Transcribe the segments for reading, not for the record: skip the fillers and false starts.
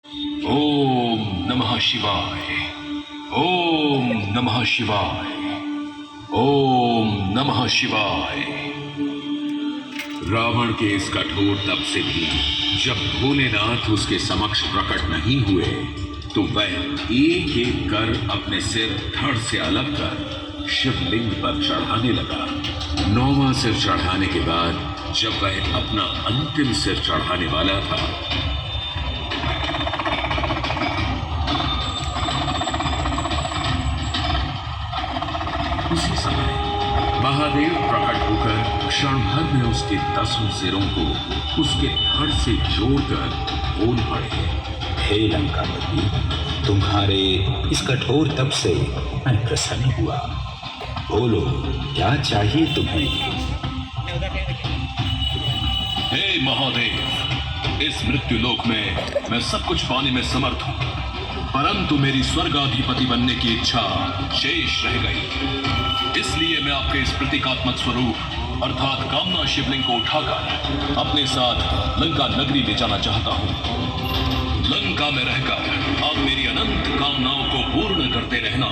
ओम नमः शिवाय। ओम नमः शिवाय। ओम नमः शिवाय। रावण के इस कठोर तप से भी जब भोलेनाथ उसके समक्ष प्रकट नहीं हुए तो वह एक एक कर अपने सिर धड़ से अलग कर शिवलिंग पर चढ़ाने लगा। 9वां सिर चढ़ाने के बाद जब वह अपना अंतिम सिर चढ़ाने वाला था, उसी समय महादेव प्रकट होकर क्षण भर में उसके 10 सिरों को उसके धड़ से जोड़कर बोल पड़े। हे लंकापति, तुम्हारे इस कठोर तप से मैं प्रसन्न हुआ। बोलो, क्या चाहिए तुम्हें? हे महादेव, इस मृत्यु लोक में मैं सब कुछ पाने में समर्थ हूं, परंतु मेरी स्वर्गाधिपति बनने की इच्छा शेष रह गई। इसलिए मैं आपके इस प्रतीकात्मक स्वरूप अर्थात कामना शिवलिंग को उठाकर अपने साथ लंका नगरी ले जाना चाहता हूं। लंका में रहकर आप मेरी अनंत कामनाओं को पूर्ण करते रहना।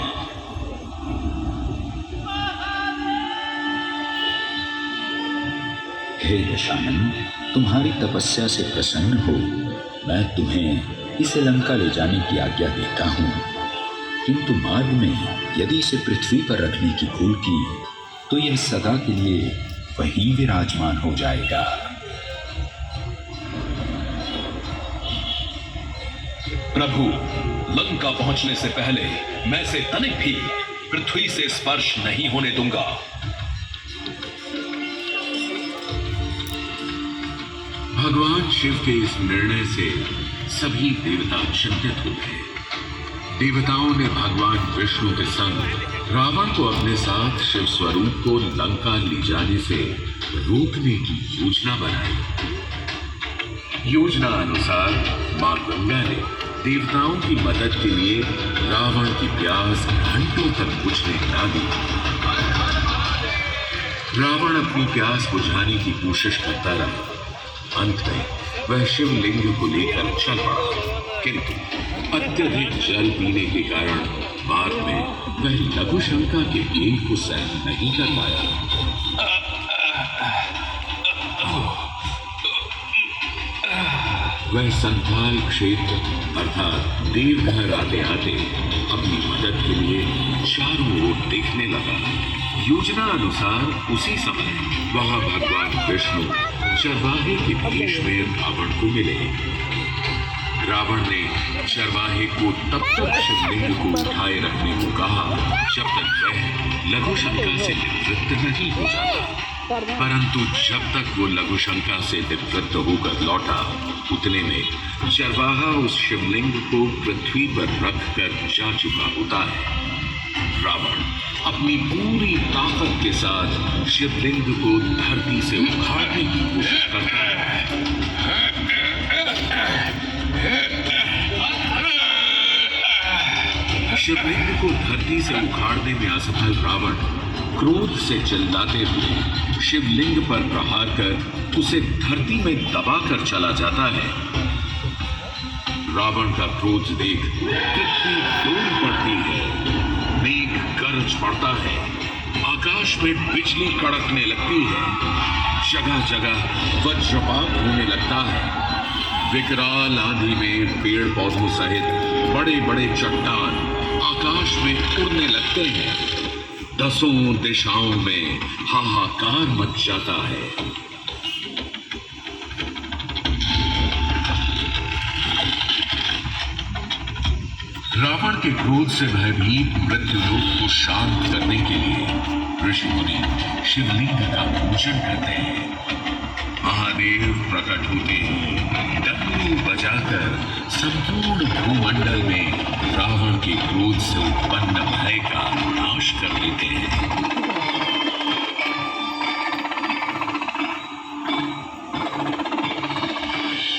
हे दशानन, तुम्हारी तपस्या से प्रसन्न हो मैं तुम्हें इसे लंका ले जाने की आज्ञा देता हूँ, किंतु मार्ग में यदि इसे पृथ्वी पर रखने की भूल की तो यह सदा के लिए वहीं विराजमान हो जाएगा। प्रभु, लंका पहुंचने से पहले मैं इसे तनिक भी पृथ्वी से स्पर्श नहीं होने दूंगा। भगवान शिव के इस निर्णय से सभी देवता चिंतित हो गए। देवताओं ने भगवान विष्णु के संग रावण को अपने साथ शिव स्वरूप को लंका ले जाने से रोकने की योजना बनाई। योजना अनुसार मां गंगा ने देवताओं की मदद के लिए रावण की प्यास घंटों तक बुझने ना दी। रावण अपनी प्यास बुझाने की कोशिश करता रहा। अंत में वह शिवलिंग को लेकर चल पड़ा, किंतु अत्यधिक जल पीने के कारण मार्ग में वह लघु शंका के वेग को सहन नहीं कर पाया। वह संथाल क्षेत्र अर्थात देवघर आते आते अपनी मदद के लिए चारों ओर देखने लगा। योजना अनुसार उसी समय वहां भगवान विष्णु चरवाहे के भेष में रावण को मिले। रावण ने चरवाहे को तब तक शिवलिंग को उठाए रखने को कहा जब तक वह लघु शंका से निवृत्त नहीं हो जाता, परंतु जब तक वो लघु शंका से निवृत्त होकर लौटा उतने में चरवाहा उस शिवलिंग को पृथ्वी पर रखकर जा चुका होता है। रावण अपनी पूरी ताकत के साथ शिवलिंग को धरती से उखाड़ने की कोशिश करता है। शिवलिंग को धरती से उखाड़ने में असफल रावण क्रोध से चिल्लाते हुए शिवलिंग पर प्रहार कर उसे धरती में दबाकर चला जाता है। रावण का क्रोध देख पृथ्वी डोल पड़ती है, मेघ गरज पड़ता है, आकाश में बिजली कड़कने लगती है, जगह जगह वज्रपात होने लगता है। विकराल आंधी में पेड़ पौधों सहित बड़े बड़े चट्टान आकाश में उड़ने लगते हैं। 10 दिशाओं में हाहाकार मच जाता है। रावण के क्रोध से भयभीत मृत्युलोक को शांत करने के लिए ऋषि मुनि शिवलिंग का पूजन करते हैं। महादेव प्रकट होते ही डमरू बजाकर संपूर्ण भूमंडल में रावण के क्रोध से उत्पन्न भय का नाश कर देते हैं।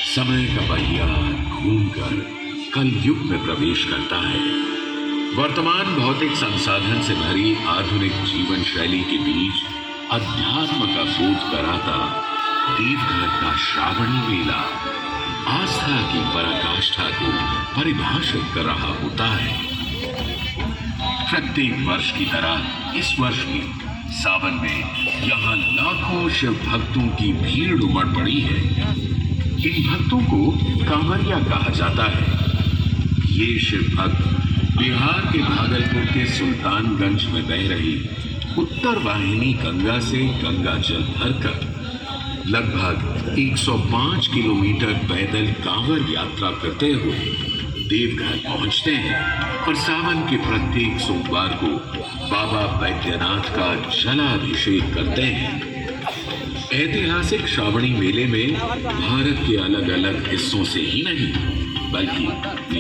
समय का पहिया घूमकर कलयुग में प्रवेश करता है। वर्तमान भौतिक संसाधन से भरी आधुनिक जीवन शैली के बीच अध्यात्म का बोध कराता देवघर का श्रावणी मेला आस्था की पराकाष्ठा को परिभाषित कर रहा होता है। प्रत्येक वर्ष की तरह इस वर्ष भी सावन में यहाँ लाखों शिव भक्तों की भीड़ उमड़ पड़ी है। इन भक्तों को कांवरिया कहा जाता है। ये शिव भक्त बिहार के भागलपुर के सुल्तानगंज में बह रही उत्तर वाहिनी गंगा से गंगा जल भरकर लगभग 105 किलोमीटर पैदल कांवर यात्रा करते हुए देवघर पहुंचते हैं और सावन के प्रत्येक सोमवार को बाबा बैद्यनाथ का जलाभिषेक करते हैं। ऐतिहासिक श्रावणी मेले में भारत के अलग अलग हिस्सों से ही नहीं बल्कि